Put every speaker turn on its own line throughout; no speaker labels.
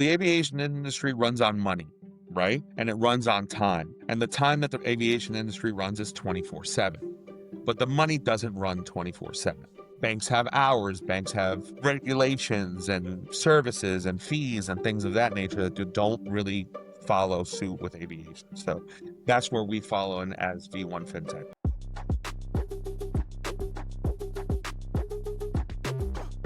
The aviation industry runs on money, right? And it runs on time. And the time that the aviation industry runs is 24/7. But the money doesn't run 24/7. Banks have hours, banks have regulations and services and fees and things of that nature that don't really follow suit with aviation. So that's where we follow in as V1 Fintech.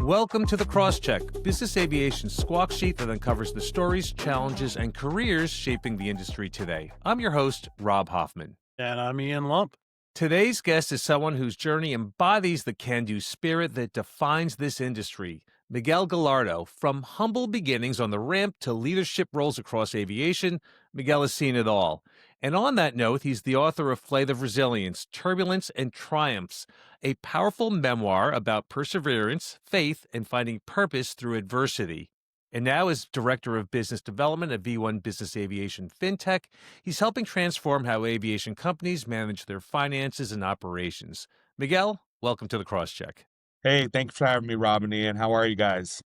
Welcome to the Crosscheck, business aviation squawk sheet that uncovers the stories, challenges, and careers shaping the industry today. I'm your host, Rob Hoffman.
And I'm Ian Lump.
Today's guest is someone whose journey embodies the can-do spirit that defines this industry. Miguel Gallardo, from humble beginnings on the ramp to leadership roles across aviation, Miguel has seen it all. And on that note, he's the author of Flight of Resilience, Turbulence, and Triumphs, a powerful memoir about perseverance, faith, and finding purpose through adversity. And now as Director of Business Development at V1 Business Aviation Fintech, he's helping transform how aviation companies manage their finances and operations. Miguel, welcome to the Crosscheck.
Hey, thanks for having me, Rob and Ian. How are you guys?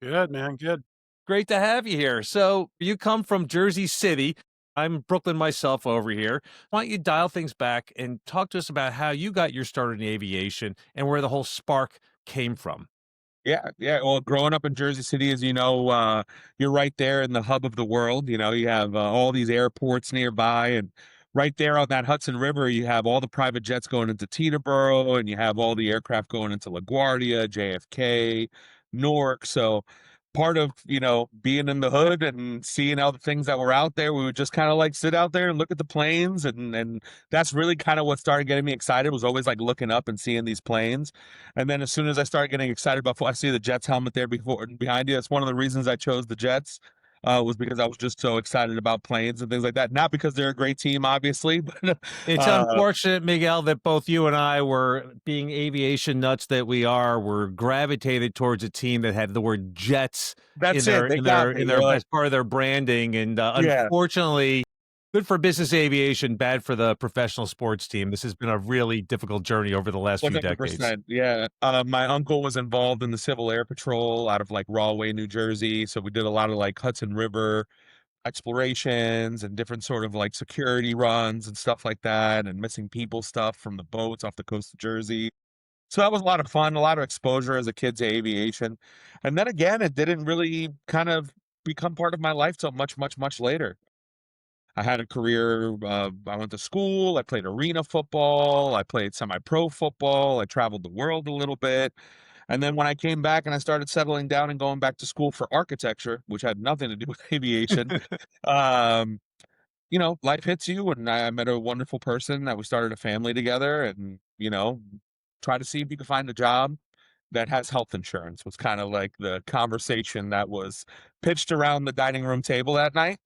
Good, man. Good.
Great to have you here. So you come from Jersey City. I'm Brooklyn myself over here. Why don't you dial things back and talk to us about how you got your start in aviation and where the whole spark came from?
Yeah. Well, growing up in Jersey City, as you know, you're right there in the hub of the world. You know, you have all these airports nearby, and right there on that Hudson River, you have all the private jets going into Teterboro, and you have all the aircraft going into LaGuardia, JFK, Newark. So part of, being in the hood and seeing all the things that were out there, we would just kind of like sit out there and look at the planes. And that's really kind of what started getting me excited, was always like looking up and seeing these planes. And then as soon as I started getting excited about, I see the Jets helmet there before and behind you. That's one of the reasons I chose the Jets. Was because I was just so excited about planes and things like that. Not because they're a great team, obviously, but
It's unfortunate, Miguel, that both you and I were, being aviation nuts that we are, were gravitated towards a team that had the word Jets
that's it. They got me. They're like,
as part of their branding. And
yeah.
unfortunately, good for business aviation, bad for the professional sports team. This has been a really difficult journey over the last few decades.
100%. Yeah. My uncle was involved in the Civil Air Patrol out of like Rahway, New Jersey. So we did a lot of like Hudson River explorations and different sort of like security runs and stuff like that, and missing people stuff from the boats off the coast of Jersey. So that was a lot of fun, a lot of exposure as a kid to aviation. And then again, it didn't really kind of become part of my life till much, much, much later. I had a career. I went to school. I played arena football. I played semi-pro football. I traveled the world a little bit. And then when I came back and I started settling down and going back to school for architecture, which had nothing to do with aviation, um, life hits you. And I met a wonderful person that we started a family together, and, try to see if you can find a job that has health insurance was kind of like the conversation that was pitched around the dining room table that night.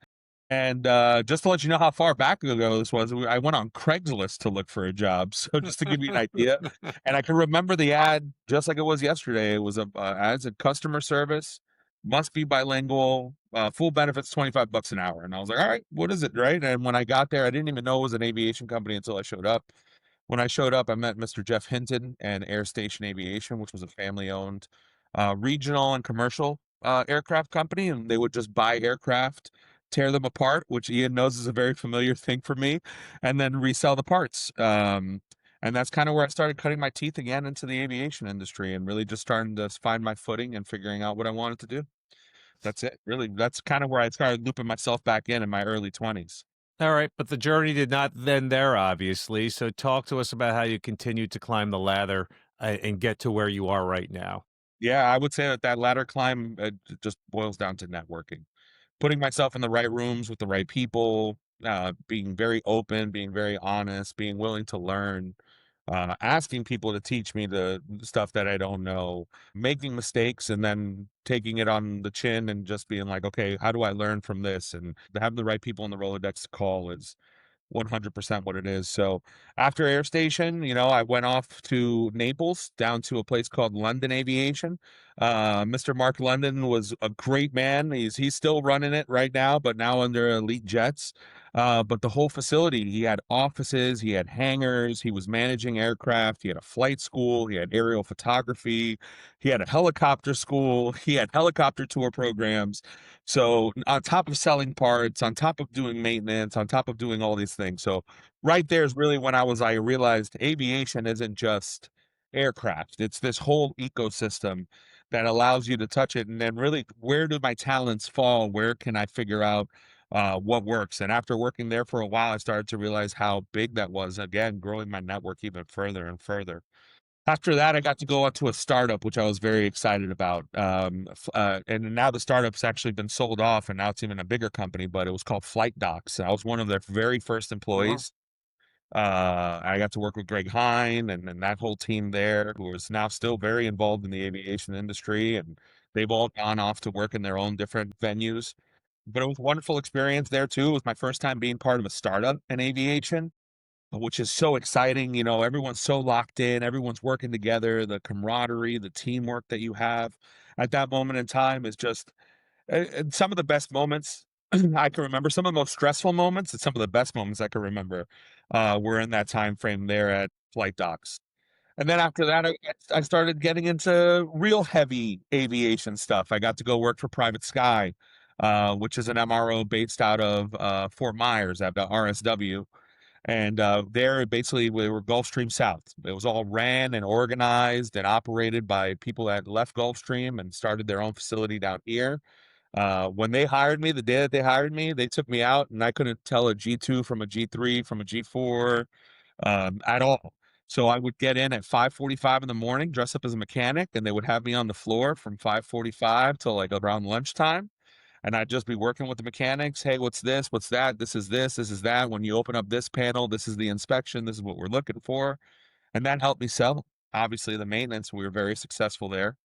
And just to let you know how far back ago this was, I went on Craigslist to look for a job. So just to give you an idea, and I can remember the ad just like it was yesterday. It was ad said customer service, must be bilingual, full benefits, $25 an hour. And I was like, all right, what is it, right? And when I got there, I didn't even know it was an aviation company until I showed up. When I showed up, I met Mr. Jeff Hinton and Air Station Aviation, which was a family-owned regional and commercial aircraft company, and they would just buy aircraft, tear them apart, which Ian knows is a very familiar thing for me, and then resell the parts. And that's kind of where I started cutting my teeth again into the aviation industry and really just starting to find my footing and figuring out what I wanted to do. That's it. Really, that's kind of where I started looping myself back in my early 20s.
All right, but the journey did not end there, obviously. So talk to us about how you continued to climb the ladder and get to where you are right now.
Yeah, I would say that ladder climb just boils down to networking, putting myself in the right rooms with the right people, being very open, being very honest, being willing to learn, asking people to teach me the stuff that I don't know, making mistakes and then taking it on the chin and just being like, okay, how do I learn from this? And to have the right people in the Rolodex to call is 100% what it is. So after Air Station, I went off to Naples, down to a place called London Aviation. Mr. Mark London was a great man. He's still running it right now, but now under Elite Jets. But the whole facility, he had offices, he had hangars, he was managing aircraft, he had a flight school, he had aerial photography, he had a helicopter school, he had helicopter tour programs. So, on top of selling parts, on top of doing maintenance, on top of doing all these things. So, right there is really when I realized aviation isn't just aircraft, it's this whole ecosystem that allows you to touch it. And then, really, where do my talents fall? Where can I figure out what works? And after working there for a while, I started to realize how big that was. Again, growing my network even further and further. After that, I got to go out to a startup, which I was very excited about. And now the startup's actually been sold off, and now it's even a bigger company. But it was called Flight Docs. I was one of their very first
Wow.
employees. I got to work with Greg Hine and that whole team there, who is now still very involved in the aviation industry, and they've all gone off to work in their own different venues. But it was a wonderful experience there too. It was my first time being part of a startup in aviation, which is so exciting. You know, everyone's so locked in, everyone's working together, the camaraderie, the teamwork that you have at that moment in time is just and some of the best moments I can remember. Some of the most stressful moments and some of the best moments I can remember were in that time frame there at Flight Docs. And then after that, I started getting into real heavy aviation stuff. I got to go work for Private Sky, which is an MRO based out of Fort Myers at the RSW. And there, basically, we were Gulfstream South. It was all ran and organized and operated by people that left Gulfstream and started their own facility down here. When they hired me, the day that they hired me, they took me out, and I couldn't tell a G2 from a G3 from a G4 at all. So I would get in at 5:45 in the morning, dress up as a mechanic, and they would have me on the floor from 5:45 till like around lunchtime. And I'd just be working with the mechanics. Hey, what's this? What's that? This is this. This is that. When you open up this panel, this is the inspection. This is what we're looking for. And that helped me sell. Obviously, the maintenance, we were very successful there.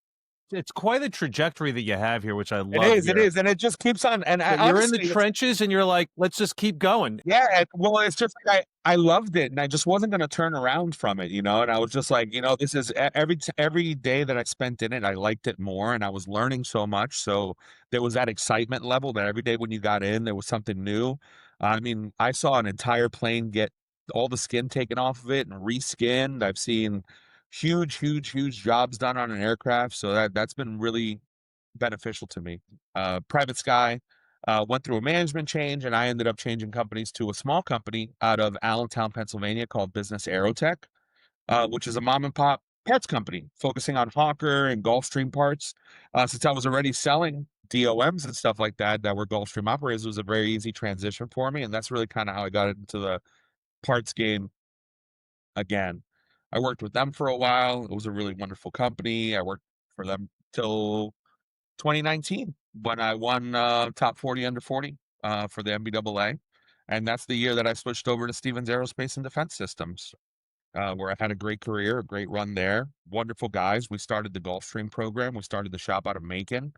It's quite a trajectory that you have here, which I
It
love
is, it
here.
is, and it just keeps on. And I
So you're in the
honestly, it's
trenches and you're like, let's just keep going.
yeah, well, it's just like I loved it, and I just wasn't gonna turn around from it, you know. And I was just like, you know, this is every day that I spent in it, I liked it more, and I was learning so much. So there was that excitement level that every day when you got in, there was something new. I mean, I saw an entire plane get all the skin taken off of it and reskinned. I've seen huge jobs done on an aircraft, so that's been really beneficial to me. Private Sky went through a management change, and I ended up changing companies to a small company out of Allentown, Pennsylvania called Business Aerotech, which is a mom and pop parts company focusing on Hawker and Gulfstream parts. Since I was already selling DOMs and stuff like that that were Gulfstream operators, it was a very easy transition for me, and that's really kind of how I got into the parts game again. I worked with them for a while. It was a really wonderful company. I worked for them till 2019 when I won top 40 under 40 for the MBAA. And that's the year that I switched over to Stevens Aerospace and Defense Systems, where I had a great career, a great run there. Wonderful guys. We started the Gulfstream program. We started the shop out of Macon.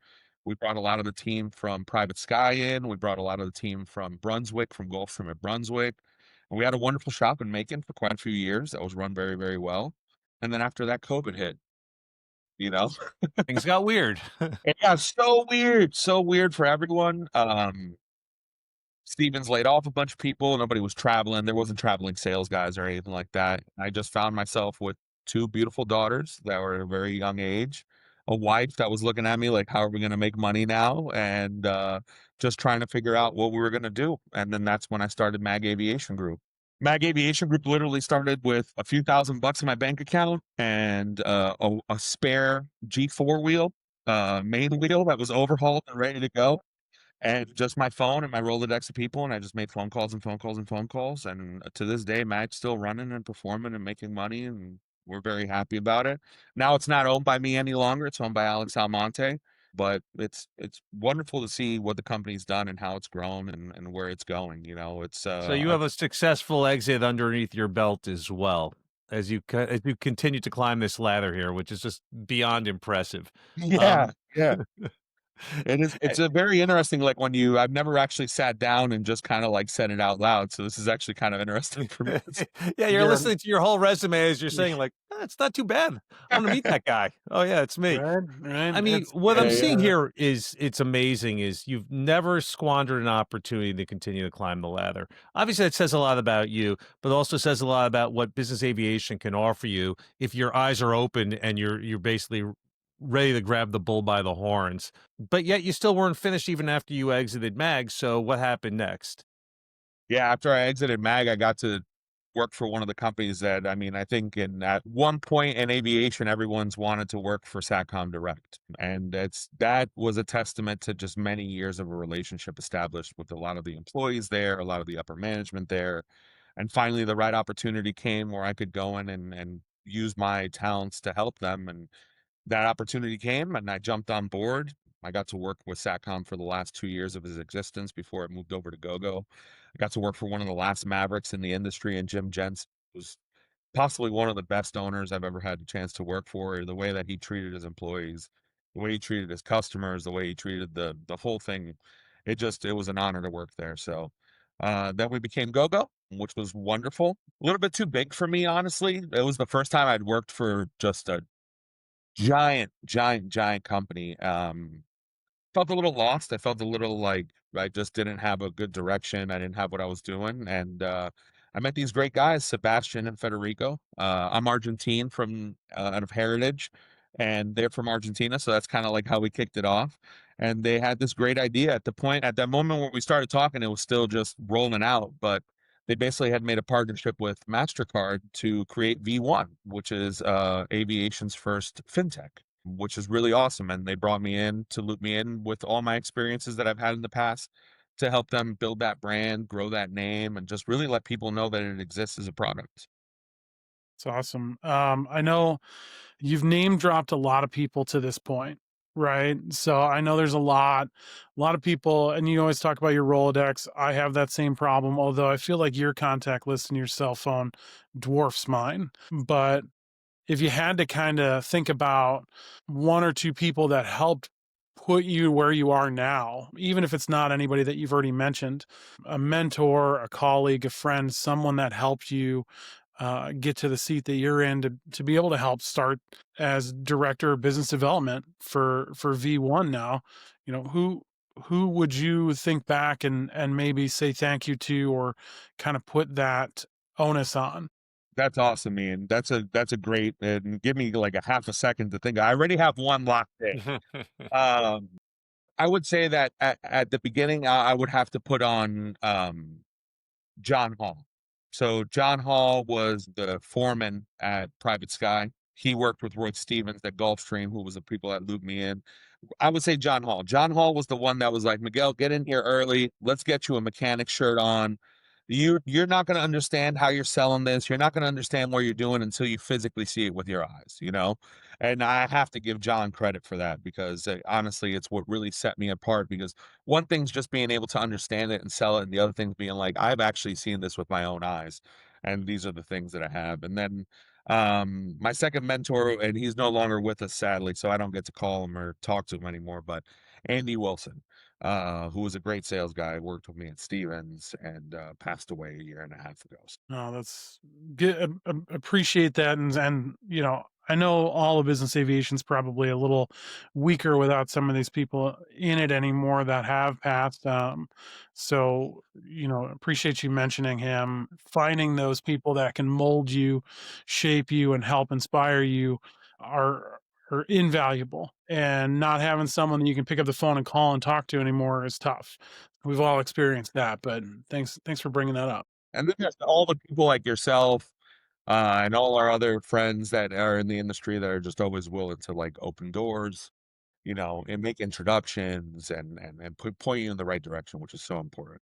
We brought a lot of the team from Private Sky in. We brought a lot of the team from Brunswick, from Gulfstream at Brunswick. And we had a wonderful shop in Macon for quite a few years that was run very, very well. And then after that, COVID hit, you know?
Things got weird.
It got so weird for everyone. Stevens laid off a bunch of people. Nobody was traveling. There wasn't traveling sales guys or anything like that. I just found myself with two beautiful daughters that were at a very young age, a wife that was looking at me like, how are we going to make money now? And just trying to figure out what we were going to do. And then that's when I started MAG Aviation Group. MAG Aviation Group literally started with a few $1,000s in my bank account and a spare G4 wheel, main wheel that was overhauled and ready to go, and just my phone and my Rolodex of people, and I just made phone calls and phone calls and phone calls. And to this day, Mag's still running and performing and making money, and we're very happy about it. Now it's not owned by me any longer; it's owned by Alex Almonte. But it's wonderful to see what the company's done and how it's grown and where it's going. You know, it's
So you have a successful exit underneath your belt as well as you continue to climb this ladder here, which is just beyond impressive.
yeah,
Um,
yeah. It is. It's a very interesting. Like when you, I've never actually sat down and just kind of like said it out loud. So this is actually kind of interesting for me.
yeah, you're
You're,
listening to your whole resume as you're saying, like, it's not too bad. I want to meet that guy. Oh yeah, it's me.
Right, right.
I mean,
It's
what I'm
Yeah,
it's
seeing
yeah.
here is it's amazing is you've never squandered an opportunity to continue to climb the ladder. Obviously, that says a lot about you, but also says a lot about what business aviation can offer you if your eyes are open and you're basically ready to grab the bull by the horns. But yet you still weren't finished even after you exited MAG. So what happened next?
Yeah, after I exited MAG, I got to work for one of the companies that, I mean, I think at one point in aviation, everyone's wanted to work for Satcom Direct. And that was a testament to just many years of a relationship established with a lot of the employees there, a lot of the upper management there. And finally the right opportunity came where I could go in and use my talents to help them. And that opportunity came and I jumped on board. I got to work with Satcom for the last 2 years of his existence before it moved over to GoGo. I got to work for one of the last mavericks in the industry, and Jim Gents was possibly one of the best owners I've ever had a chance to work for. The way that he treated his employees, the way he treated his customers, the way he treated the whole thing, it was an honor to work there. So then we became GoGo, which was wonderful. A little bit too big for me, honestly. It was the first time I'd worked for just a giant company. Felt a little lost. I felt a little like I just didn't have a good direction. I didn't have what I was doing, and I met these great guys, Sebastian and Federico. I'm Argentine from out of heritage, and they're from Argentina, so that's kind of like how we kicked it off. And they had this great idea at that moment when we started talking, it was still just rolling out, but they basically had made a partnership with Mastercard to create V1, which is aviation's first fintech, which is really awesome. And they brought me in to loop me in with all my experiences that I've had in the past to help them build that brand, grow that name, and just really let people know that it exists as a product.
awesome. I know you've name dropped a lot of people to this point, right? So I know there's a lot of people, and you always talk about your Rolodex. I have that same problem, although I feel like your contact list in your cell phone dwarfs mine. But if you had to kind of think about one or two people that helped put you where you are now, even if it's not anybody that you've already mentioned, a mentor, a colleague, a friend, someone that helped you get to the seat that you're in to be able to help start as director of business development for V1 now, who would you think back and maybe say thank you to or kind of put that onus on?
That's awesome, man. That's a great, and give me like a half a second to think. I already have one locked in. Um, I would say that at the beginning, I would have to put on John Hall. So John Hall was the foreman at Private Sky. He worked with Roy Stevens at Gulfstream, who was the people that looped me in. I would say John Hall. John Hall was the one that was like, Miguel, get in here early. Let's get you a mechanic shirt on. You're not going to understand how you're selling this. You're not going to understand what you're doing until you physically see it with your eyes, you know? And I have to give John credit for that because honestly, it's what really set me apart because one thing's just being able to understand it and sell it, and the other thing's being like, I've actually seen this with my own eyes, and these are the things that I have. And then my second mentor, and he's no longer with us sadly, so I don't get to call him or talk to him anymore, but Andy Wilson, who was a great sales guy, worked with me at Stevens and passed away a year and a half ago.
No, that's good. Appreciate that, and I know all of business aviation is probably a little weaker without some of these people in it anymore that have passed. So appreciate you mentioning him. Finding those people that can mold you, shape you, and help inspire you are invaluable. And not having someone that you can pick up the phone and call and talk to anymore is tough. We've all experienced that, but thanks for bringing that up.
And then there's all the people like yourself and all our other friends that are in the industry that are just always willing to like open doors, and make introductions and point you in the right direction, which is so important.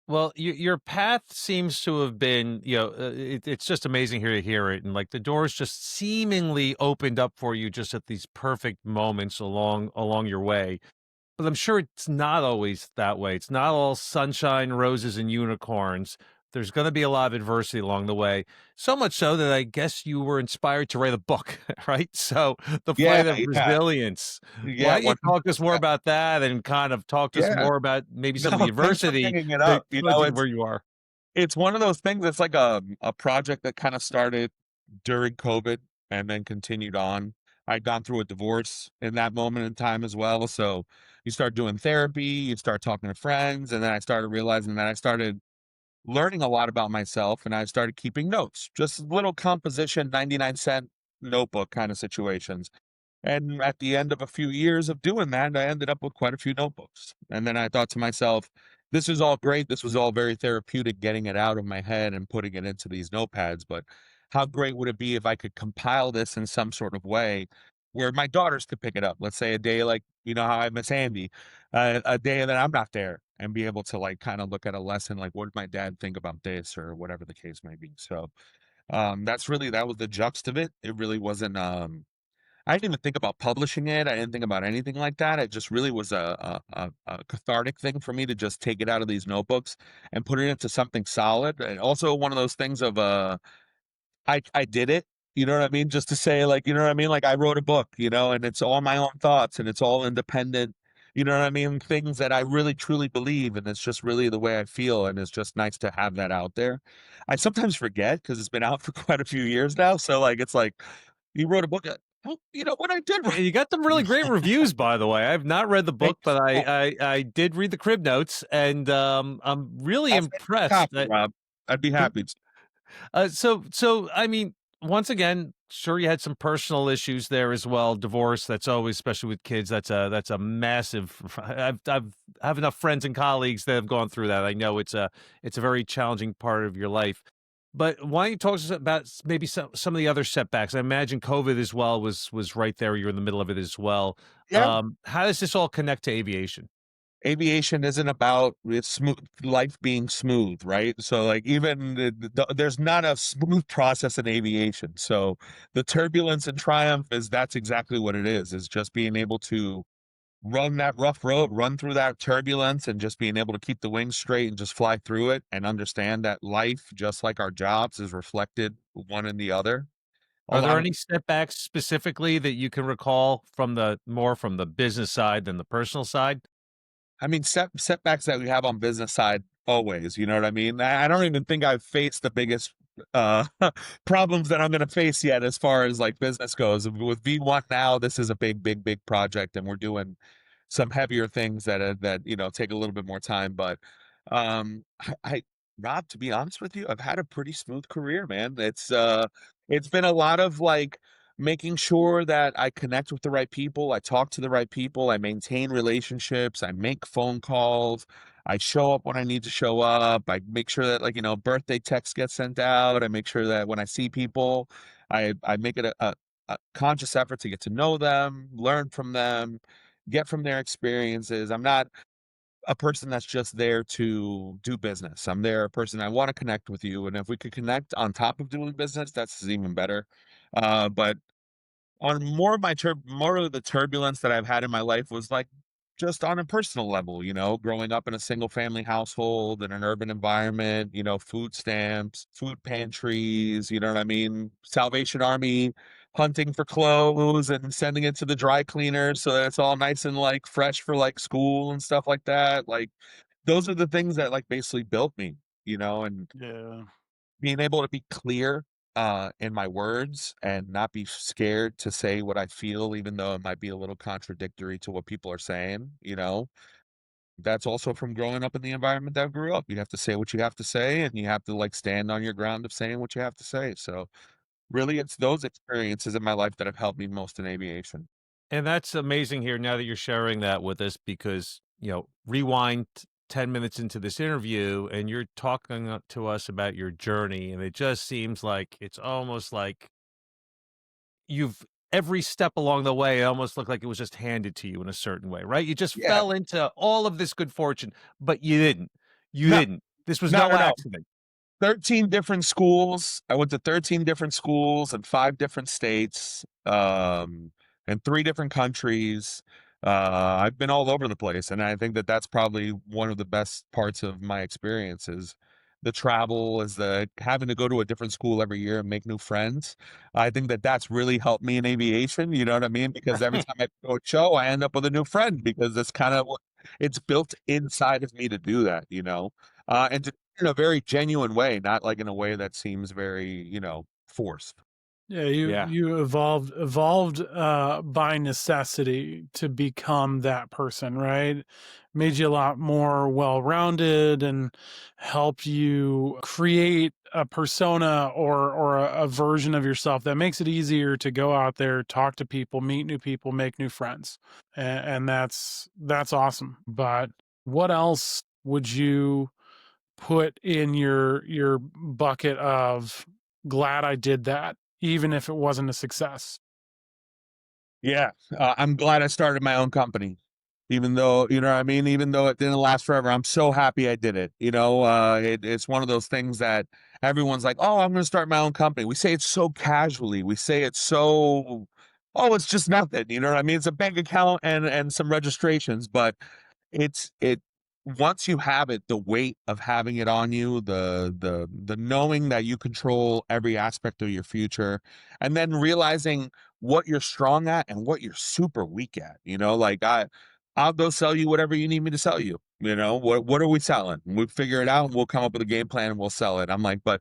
Well, your path seems to have been, it's just amazing here to hear it, and like the doors just seemingly opened up for you just at these perfect moments along your way. But I'm sure it's not always that way. It's not all sunshine, roses, and unicorns. There's going to be a lot of adversity along the way. So much so that I guess you were inspired to write a book, right? So, The
Yeah,
Flight of
yeah,
Resilience. Why
yeah,
don't you talk to us more
100%.
about that and kind of talk to us
Yeah.
more about maybe some of the
No, thanks for
adversity
bringing it
that
up.
led you to where you are?
It's one of those things that's like a project that kind of started. during COVID and then continued on. I'd gone through a divorce in that moment in time as well. So you start doing therapy, you start talking to friends, and then I started realizing that I started learning a lot about myself and I started keeping notes, just little composition, 99-cent notebook kind of situations. And at the end of a few years of doing that, I ended up with quite a few notebooks. And then I thought to myself, this is all great. This was all very therapeutic, getting it out of my head and putting it into these notepads. But how great would it be if I could compile this in some sort of way where my daughters could pick it up? Let's say a day like, you know, how I miss Andy, a day that I'm not there and be able to like kind of look at a lesson like, what did my dad think about this or whatever the case may be. So that's really, that was the juxt of it. It really wasn't, I didn't even think about publishing it. I didn't think about anything like that. It just really was a cathartic thing for me to just take it out of these notebooks and put it into something solid. And also one of those things of I did it. You know what I mean? Just to say, like, you know what I mean? Like I wrote a book, you know, and it's all my own thoughts and it's all independent, you know what I mean? Things that I really truly believe, and it's just really the way I feel, and it's just nice to have that out there. I sometimes forget because it's been out for quite a few years now. So like it's like you wrote a book. Well, you know what I did
Yeah,
write.
you got some really great reviews, by the way. I've not read the
Thank
book,
you
but
so much.
I did read the crib notes, and I'm really
I'll send you a
impressed.
copy, Rob. I'd be happy to.
So I mean, once again, sure you had some personal issues there as well. Divorce, that's always, especially with kids, that's a massive. I have enough friends and colleagues that have gone through that. I know it's a very challenging part of your life. But why don't you talk to us about maybe some of the other setbacks? I imagine COVID as well was right there. You're in the middle of it as well.
Yeah.
How does this all connect to aviation?
Aviation isn't about it's smooth life being smooth, right? So like even there's not a smooth process in aviation. So the turbulence and triumph is that's exactly what it is just being able to run that rough road, run through that turbulence and just being able to keep the wings straight and just fly through it and understand that life, just like our jobs, is reflected one in the other. A
Are there
lot of
any setbacks specifically that you can recall from the business side than the personal side?
I mean, setbacks that we have on business side always, you know what I mean? I don't even think I've faced the biggest uh problems that I'm going to face yet as far as like business goes. With V1 now, this is a big project and we're doing some heavier things that you know take a little bit more time, but I Rob, to be honest with you, I've had a pretty smooth career, man. It's been a lot of like making sure that I connect with the right people, I talk to the right people, I maintain relationships, I make phone calls, I show up when I need to show up, I make sure that like, you know, birthday texts get sent out, I make sure that when I see people, I make it a conscious effort to get to know them, learn from them, get from their experiences. I'm not a person that's just there to do business. I'm there a person I want to connect with you, and if we could connect on top of doing business, that's even better. But on more of more of the turbulence that I've had in my life was like just on a personal level, you know, growing up in a single family household in an urban environment, you know, food stamps, food pantries, you know what I mean? Salvation Army hunting for clothes and sending it to the dry cleaners so that it's all nice and like fresh for like school and stuff like that. Like those are the things that like basically built me, you know, and
Yeah.
being able to be clear in my words and not be scared to say what I feel, even though it might be a little contradictory to what people are saying, you know. That's also from growing up in the environment that I grew up. You have to say what you have to say and you have to like stand on your ground of saying what you have to say. So really it's those experiences in my life that have helped me most in aviation.
And that's amazing here now that you're sharing that with us because, rewind 10 minutes into this interview and you're talking to us about your journey. And it just seems like it's almost like you've every step along the way, it almost looked like it was just handed to you in a certain way, right? You just
Yeah.
fell into all of this good fortune, but you didn't. You
No,
didn't. This was
no,
no
no, no.
accident.
13 different schools. I went to 13 different schools in 5 different states, in 3 different countries. I've been all over the place, and I think that that's probably one of the best parts of my experience is the travel, is the having to go to a different school every year and make new friends. I think that that's really helped me in aviation, you know what I mean? Because every time I go to a show, I end up with a new friend because it's kind of what it's built inside of me to do that, you know? And to in a very genuine way, not like in a way that seems very, you know, forced.
Yeah, you
Yeah.
you evolved by necessity to become that person, right? Made you a lot more well-rounded and helped you create a persona or a version of yourself that makes it easier to go out there, talk to people, meet new people, make new friends. And that's awesome. But what else would you put in your bucket of glad I did that, even if it wasn't a success?
Yeah, I'm glad I started my own company, even though, you know what I mean? Even though it didn't last forever, I'm so happy I did it. It's one of those things that everyone's like, "Oh, I'm going to start my own company." We say it so casually. We say it so, "Oh, it's just nothing." You know what I mean? It's a bank account and some registrations, but it once you have it, the weight of having it on you, the knowing that you control every aspect of your future, and then realizing what you're strong at and what you're super weak at. Like I'll go sell you whatever you need me to sell you. What are we selling? We figure it out and we'll come up with a game plan and we'll sell it. I'm like, but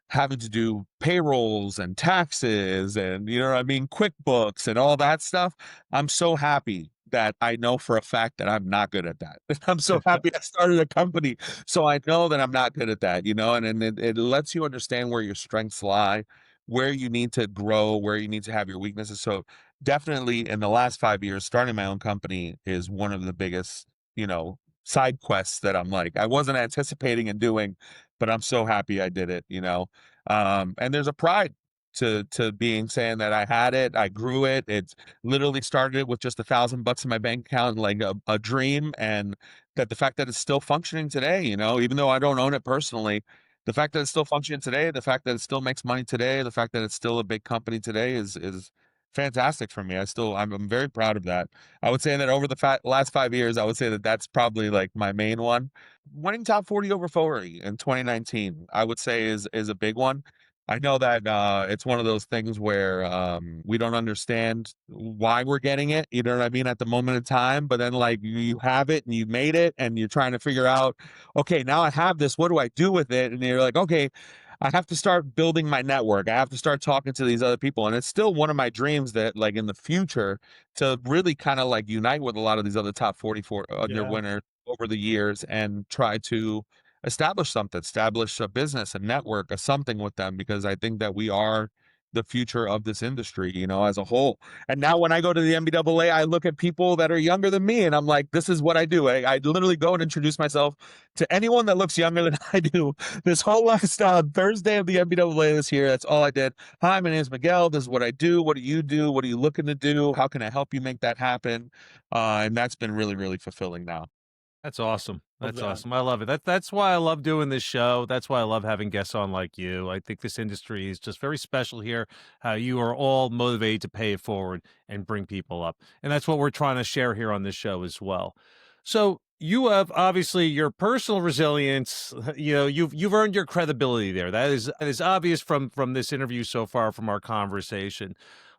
having to do payrolls and taxes and you know what I mean, QuickBooks and all that stuff. I'm so happy that I know for a fact that I'm not good at that. I'm so happy I started a company so I know that I'm not good at that, and it lets you understand where your strengths lie, where you need to grow, where you need to have your weaknesses. So definitely in the last 5 years, starting my own company is one of the biggest, side quests that I'm like, I wasn't anticipating and doing, but I'm so happy I did it. And there's a pride to being saying that I had it, I grew it. It's literally started with just $1,000 in my bank account, like a dream, and that the fact that it's still functioning today, even though I don't own it personally, the fact that it's still functioning today, the fact that it still makes money today, the fact that it's still a big company today is fantastic for me. I'm very proud of that. I would say that over the last 5 years, I would say that that's probably like my main one. Winning top 40 over 40 in 2019, I would say is a big one. I know that it's one of those things where we don't understand why we're getting it, you know what I mean, at the moment in time. But then, like, you have it and you made it, and you're trying to figure out, okay, now I have this. What do I do with it? And you're like, okay, I have to start building my network. I have to start talking to these other people. And it's still one of my dreams that, like, in the future, to really kind of like unite with a lot of these other top 44 under
Yeah.
winners over the years and try to establish a business, a network, a something with them, because I think that we are the future of this industry, as a whole. And now when I go to the NBAA, I look at people that are younger than me and I'm like, this is what I do. I literally go and introduce myself to anyone that looks younger than I do. This whole last Thursday of the NBAA this year, that's all I did. Hi, my name is Miguel. This is what I do. What do you do? What are you looking to do? How can I help you make that happen? And that's been really, really fulfilling now.
That's awesome.
Love
That's
that.
awesome. I love it. That's why I love doing this show. That's why I love having guests on like you. I think this industry is just very special here. How you are all motivated to pay it forward and bring people up. And that's what we're trying to share here on this show as well. So you have obviously your personal resilience. You've earned your credibility there. That is obvious from this interview so far, from our conversation.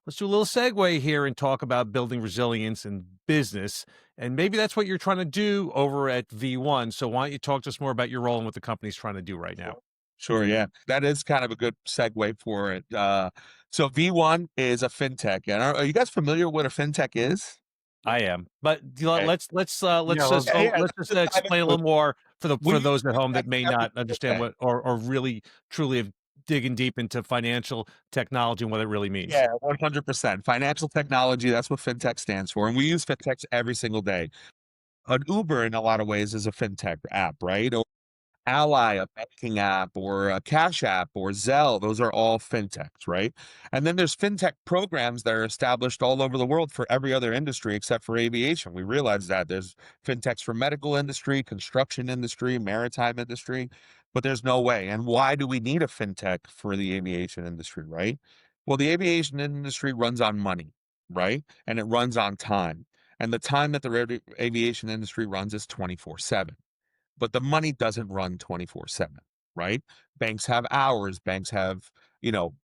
Let's do a little segue here and talk about building resilience in business. And maybe that's what you're trying to do over at V1. So why don't you talk to us more about your role and what the company's trying to do right now?
Sure, yeah. That is kind of a good segue for it. So V1 is a fintech. And are you guys familiar with what a fintech is?
I am, but
Okay.
Yeah, let's
let's just
Let's dive
explain a
into it.
little more
We
for
use
those at home that
fintechs
may
every
not
single
understand
day.
what or really truly have digging deep into financial technology and what it really means.
Yeah, 100%. Financial technology, that's what fintech stands for. And we use fintechs every single day. An Uber, in a lot of ways, is a fintech app, right? Ally, a banking app, or a Cash App, or Zelle. Those are all fintechs, right? And then there's fintech programs that are established all over the world for every other industry except for aviation. We realize that there's fintechs for medical industry, construction industry, maritime industry, but there's no way. And why do we need a fintech for the aviation industry, right? Well, the aviation industry runs on money, right? And it runs on time. And the time that the aviation industry runs is 24/7, but the money doesn't run 24/7, right? Banks have hours, banks have, you know,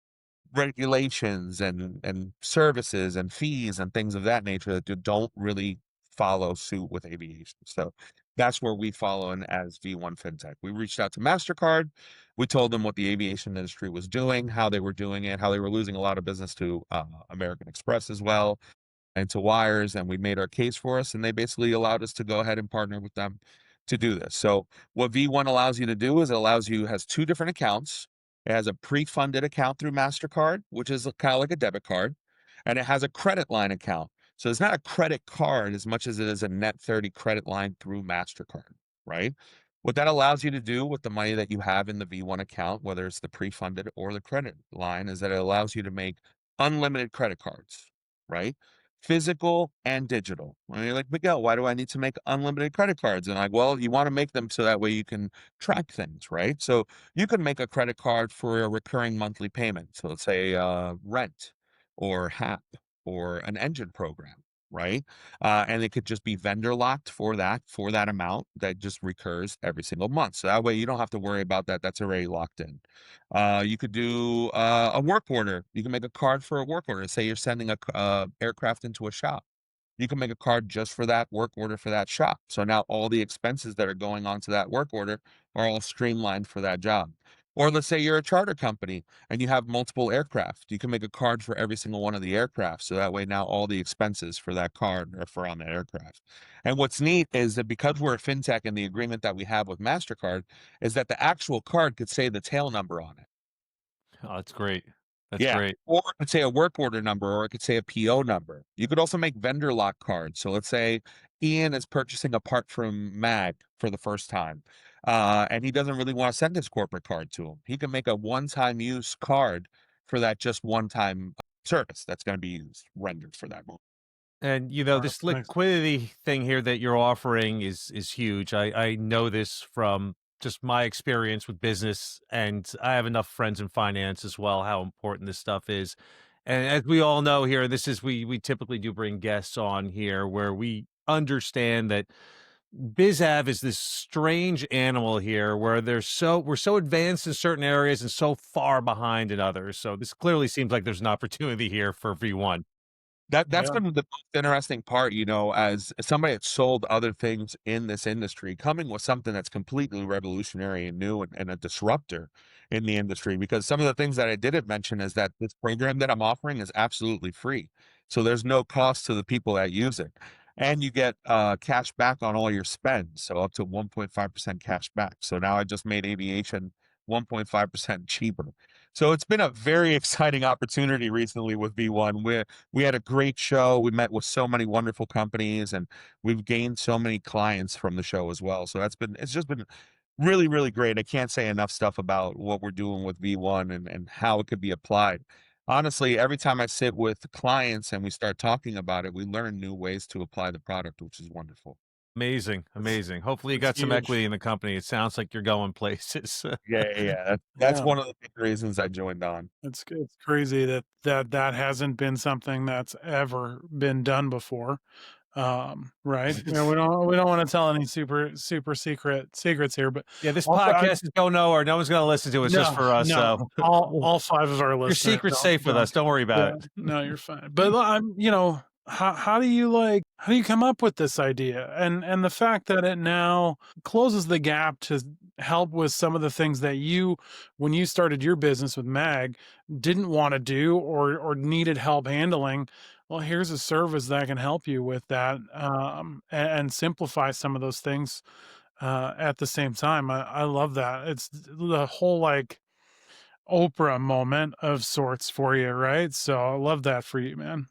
regulations and services and fees and things of that nature that don't really follow suit with aviation. So That's where we follow in as V1 Fintech. We reached out to MasterCard. We told them what the aviation industry was doing, how they were doing it, how they were losing a lot of business to American Express as well, and to wires, and we made our case for us, and they basically allowed us to go ahead and partner with them to do this. So what V1 allows you to do is has two different accounts. It has a pre-funded account through MasterCard, which is kind of like a debit card, and it has a credit line account. So it's not a credit card as much as it is a net 30 credit line through MasterCard, right? What that allows you to do with the money that you have in the V1 account, whether it's the pre-funded or the credit line, is that it allows you to make unlimited credit cards, right? Physical and digital. And you're like, Miguel, why do I need to make unlimited credit cards? And I'm like, well, you want to make them so that way you can track things, right? So you can make a credit card for a recurring monthly payment. So let's say rent or HAP or an engine program, right? And it could just be vendor locked for that amount that just recurs every single month. So that way you don't have to worry about that. That's already locked in. You could do a work order. You can make a card for a work order. Say you're sending a aircraft into a shop. You can make a card just for that work order for that shop. So now all the expenses that are going on to that work order are all streamlined for that job. Or let's say you're a charter company and you have multiple aircraft. You can make a card for every single one of the aircraft. So that way now all the expenses for that card are for on the aircraft. And what's neat is that because we're a fintech and the agreement that we have with MasterCard is that the actual card could say the tail number on it.
Oh, that's great. That's
Yeah.
great.
Or it could say a work order number, or it could say a PO number. You could also make vendor lock cards. So let's say Ian is purchasing a part from MAG for the first time, and he doesn't really want to send his corporate card to him. He can make a one-time use card for that just one-time service that's going to be used, rendered for that moment.
And this
Nice.
liquidity thing here that you're offering is huge. I know this from just my experience with business, and I have enough friends in finance as well, how important this stuff is. And as we all know here, this is we typically do bring guests on here where we understand that BizAv is this strange animal here where we're so advanced in certain areas and so far behind in others. So this clearly seems like there's an opportunity here for V1.
That's
Yeah.
been the most interesting part, as somebody that's sold other things in this industry, coming with something that's completely revolutionary and new and a disruptor in the industry. Because some of the things that I didn't mention is that this program that I'm offering is absolutely free. So there's no cost to the people that use it. And you get cash back on all your spend. So up to 1.5% cash back. So now I just made aviation 1.5% cheaper. So it's been a very exciting opportunity recently with V1. We had a great show. We met with so many wonderful companies and we've gained so many clients from the show as well. So it's just been really, really great. I can't say enough stuff about what we're doing with V1 and how it could be applied. Honestly, every time I sit with clients and we start talking about it, we learn new ways to apply the product, which is wonderful.
Amazing,
It's
amazing. Hopefully you
it's
got some
huge.
equity in the company. It sounds like you're going places.
Yeah, yeah, yeah. That's
Yeah.
one of the big reasons I joined on.
It's crazy that hasn't been something that's ever been done before. Right? We don't want to tell any super secrets here, but
Yeah, this
also I
podcast is going nowhere. No one's gonna listen to it. It's just
no,
for us, so
no. All five of our
your
listeners
secret's safe with
don't
us. Don't worry about
yeah,
it.
no, you're fine. But how do you how do you come up with this idea? And the fact that it now closes the gap to help with some of the things that you, when you started your business with MAG, didn't want to do or needed help handling. Well, here's a service that can help you with that, and simplify some of those things at the same time. I love that. It's the whole Oprah moment of sorts for you, right? So I love that for you, man.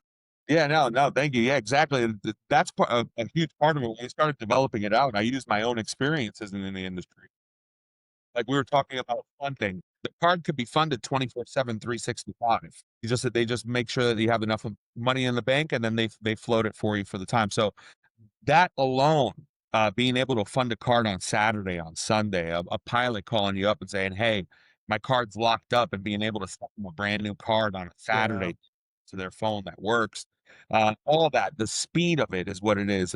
Yeah, no, no, thank you. Yeah, exactly. That's a huge part of it. When we started developing it out, I used my own experiences in the industry. Like we were talking about funding. The card could be funded 24/7, 365. They just make sure that you have enough money in the bank and then they float it for you for the time. So that alone, being able to fund a card on Saturday, on Sunday, a pilot calling you up and saying, "Hey, my card's locked up," and being able to send them a brand new card on a
Yeah.
Saturday to their phone that works. All that, the speed of it is what it is.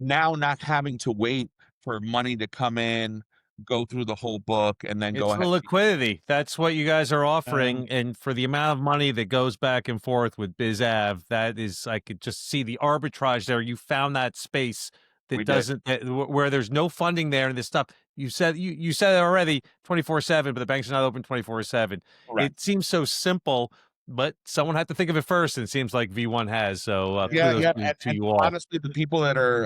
Now not having to wait for money to come in, go through the whole book, and then go
It's the
ahead.
liquidity. That's what you guys are
Um,
offering. And for the amount of money that goes back and forth with BizAv, that is, I could just see the arbitrage there. You found that space
We
that
did.
doesn't where there's no funding there and this stuff. You said it already 24/7, but the banks are not open 24/7. It
Correct.
seems so simple, but someone had to think of it first, and it seems like V1 has. So
Yeah.
Yeah,
kudos
yeah,
to
and
you all.
honestly, the people that are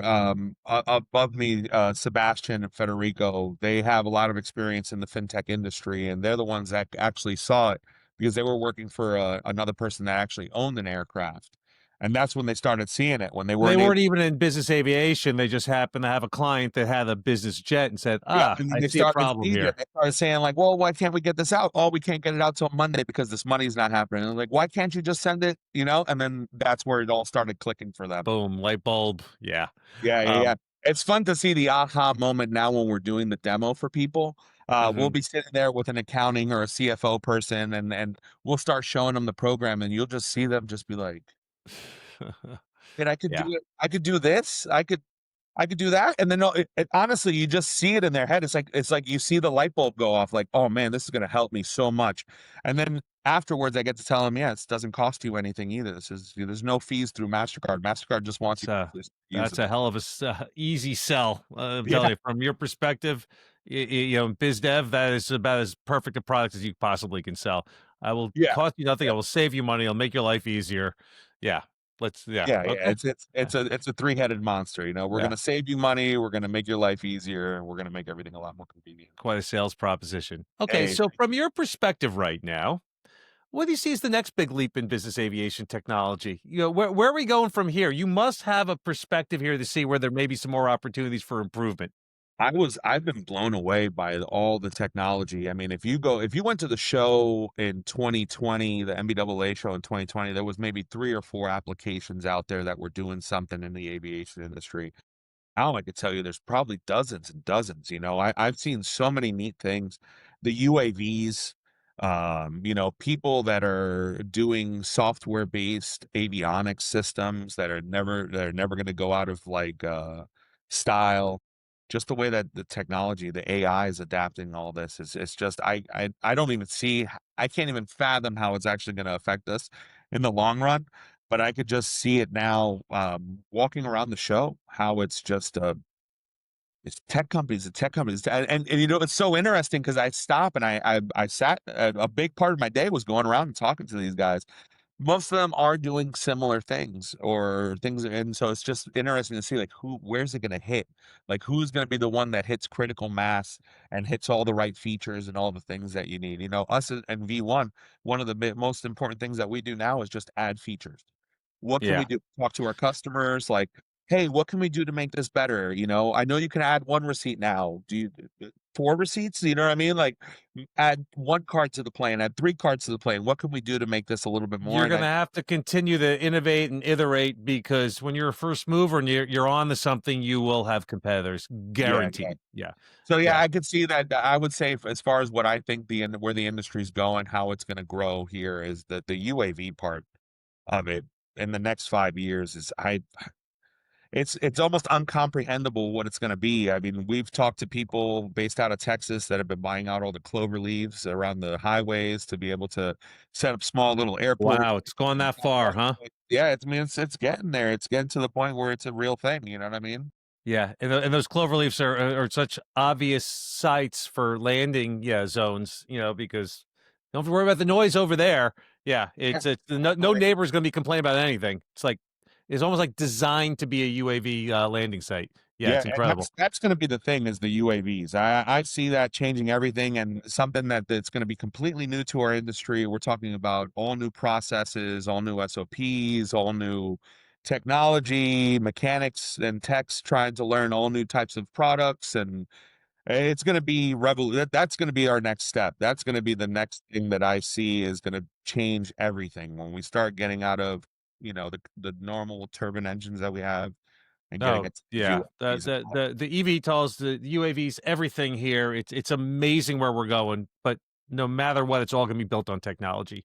above me, Sebastian and Federico, they have a lot of experience in the fintech industry, and they're the ones that actually saw it because they were working for another person that actually owned an aircraft, and that's when they started seeing it when they
They
weren't able.
weren't even in business aviation. They just happened to have a client that had a business jet and said,
Yeah,
"Ah,
and then
I
they
see a
started
problem
seeing it.
here."
They started saying like, "Well, why can't we get this out? Oh, we can't get it out till Monday because this money's not happening." And I'm like, "Why can't you just send it?" You know? And then that's where it all started clicking for them.
Boom, light bulb. Yeah.
Yeah, yeah, yeah.
Um,
It's fun to see the aha moment now when we're doing the demo for people. We'll
mhm.
be sitting there with an accounting or a CFO person, and we'll start showing them the program, and you'll just see them just be like, "Man, I could
Yeah.
do it. I could do this. I could do that." And then no, honestly, you just see it in their head. It's like you see the light bulb go off. Like, oh man, this is going to help me so much. And then afterwards, I get to tell them, yeah, it doesn't cost you anything either. There's no fees through Mastercard. Mastercard just wants
It's
you
a
to use
that's
it.
a hell of a easy sell. I'm
Yeah,
telling you, from your perspective, biz dev, that is about as perfect a product as you possibly can sell. I will
yeah.
cost you nothing. I will save you money. I'll make your life easier. Yeah. Yeah.
Yeah, yeah,
Okay. Yeah.
it's a three-headed monster, you know. We're
Yeah.
gonna save you money, we're gonna make your life easier, and we're gonna make everything a lot more convenient.
Quite a sales proposition. Okay.
Hey,
So, from your perspective right now, what do you see as the next big leap in business aviation technology? Where are we going from here? You must have a perspective here to see where there may be some more opportunities for improvement.
I've been blown away by all the technology. I mean, if you went to the show in 2020, the MBAA show in 2020, there was maybe 3 or 4 applications out there that were doing something in the aviation industry. Now I could tell you there's probably dozens and dozens, you know. I've seen so many neat things. The UAVs, people that are doing software-based avionics systems that are never gonna go out of like style. Just the way that the technology, the AI is adapting all this is it's just I don't even see I can't even fathom how it's actually gonna affect us in the long run, but I could just see it now, walking around the show, how it's just, it's tech companies, and, you know, it's so interesting because I stop and I sat a big part of my day was going around and talking to these guys. Most of them are doing similar things or things, and so it's just interesting to see, like, where's it gonna hit? Like, who's gonna be the one that hits critical mass and hits all the right features and all the things that you need? You know, us and V1, one of the most important things that we do now is just add features. What can we
Yeah.
do? Talk to our customers, like, "Hey, what can we do to make this better?" You know, "I know you can add 1 receipt now. Do you 4 receipts?" You know what I mean? Like, add 1 card to the plane, add 3 cards to the plane. What can we do to make this a little bit more?
You're
And
gonna have to continue to innovate and iterate because when you're a first mover and you're on to something, you will have competitors,
yeah, yeah.
guaranteed. Yeah,
So, yeah,
yeah.
I could see that. I would say as far as what I think where the industry's going, how it's gonna grow here is the UAV part of it in the next 5 years is it's almost uncomprehendable what it's gonna be. I mean, we've talked to people based out of Texas that have been buying out all the clover leaves around the highways to be able to set up small little airports.
Wow, it's gone that far, huh?
Yeah, I mean, it's getting there. It's getting to the point where it's a real thing, you know what I mean?
Yeah, and those cloverleafs are such obvious sites for landing, yeah, zones, because don't have to worry about the noise over there. Yeah,
Yeah.
it's no neighbor's gonna be complaining about anything. It's almost like designed to be a UAV landing site. Yeah,
Yeah,
it's
and
incredible.
that's gonna be the thing is the UAVs. I see that changing everything and something that's gonna be completely new to our industry. We're talking about all new processes, all new SOPs, all new technology, mechanics and techs trying to learn all new types of products, and it's gonna be that's gonna be our next step. That's gonna be the next thing that I see is gonna change everything when we start getting out of, the normal turbine engines that we have and getting
Oh,
it to these
yeah.
UFVs.
The eVTOLs, the UAVs, everything here, it's amazing where we're going, but no matter what, it's all gonna be built on technology.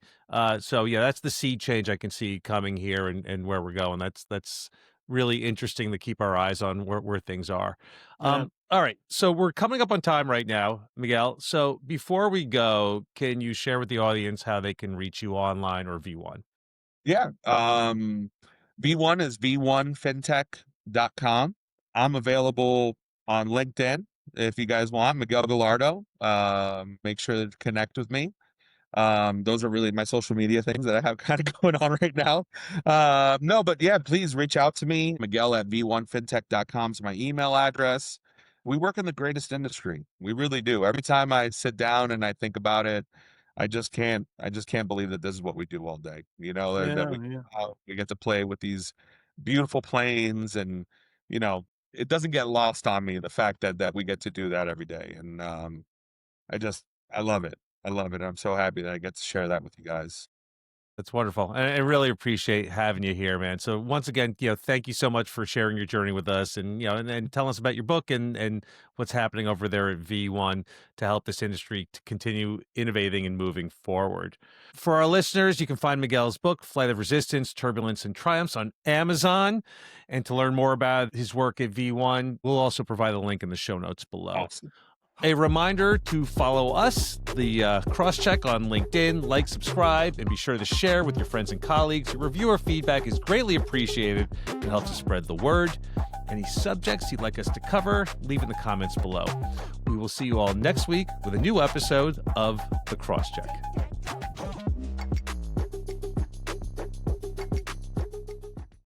So yeah, that's the sea change I can see coming here and where we're going. That's really interesting to keep our eyes on where things are.
Yeah.
All right, so we're coming up on time right now, Miguel. So before we go, can you share with the audience how they can reach you online or V1?
Yeah. V1 is V1Fintech.com. I'm available on LinkedIn if you guys want, Miguel Gallardo. Make sure to connect with me. Those are really my social media things that I have kind of going on right now. No, but yeah, please reach out to me. Miguel at V1Fintech.com is my email address. We work in the greatest industry. We really do. Every time I sit down and I think about it, I just can't believe that this is what we do all day. You know, that
Yeah, yeah.
we get to play with these beautiful planes, and you know, it doesn't get lost on me the fact that we get to do that every day. And I just I love it. I love it. I'm so happy that I get to share that with you guys.
That's wonderful. And I really appreciate having you here, man. So once again, thank you so much for sharing your journey with us and, and telling us about your book and what's happening over there at V1 to help this industry to continue innovating and moving forward. For our listeners, you can find Miguel's book, Flight of Resistance, Turbulence and Triumphs on Amazon. And to learn more about his work at V1, we'll also provide a link in the show notes below.
Awesome.
A reminder to follow us, the Crosscheck on LinkedIn, like, subscribe, and be sure to share with your friends and colleagues. Your review or feedback is greatly appreciated and helps to spread the word. Any subjects you'd like us to cover, leave in the comments below. We will see you all next week with a new episode of The Crosscheck.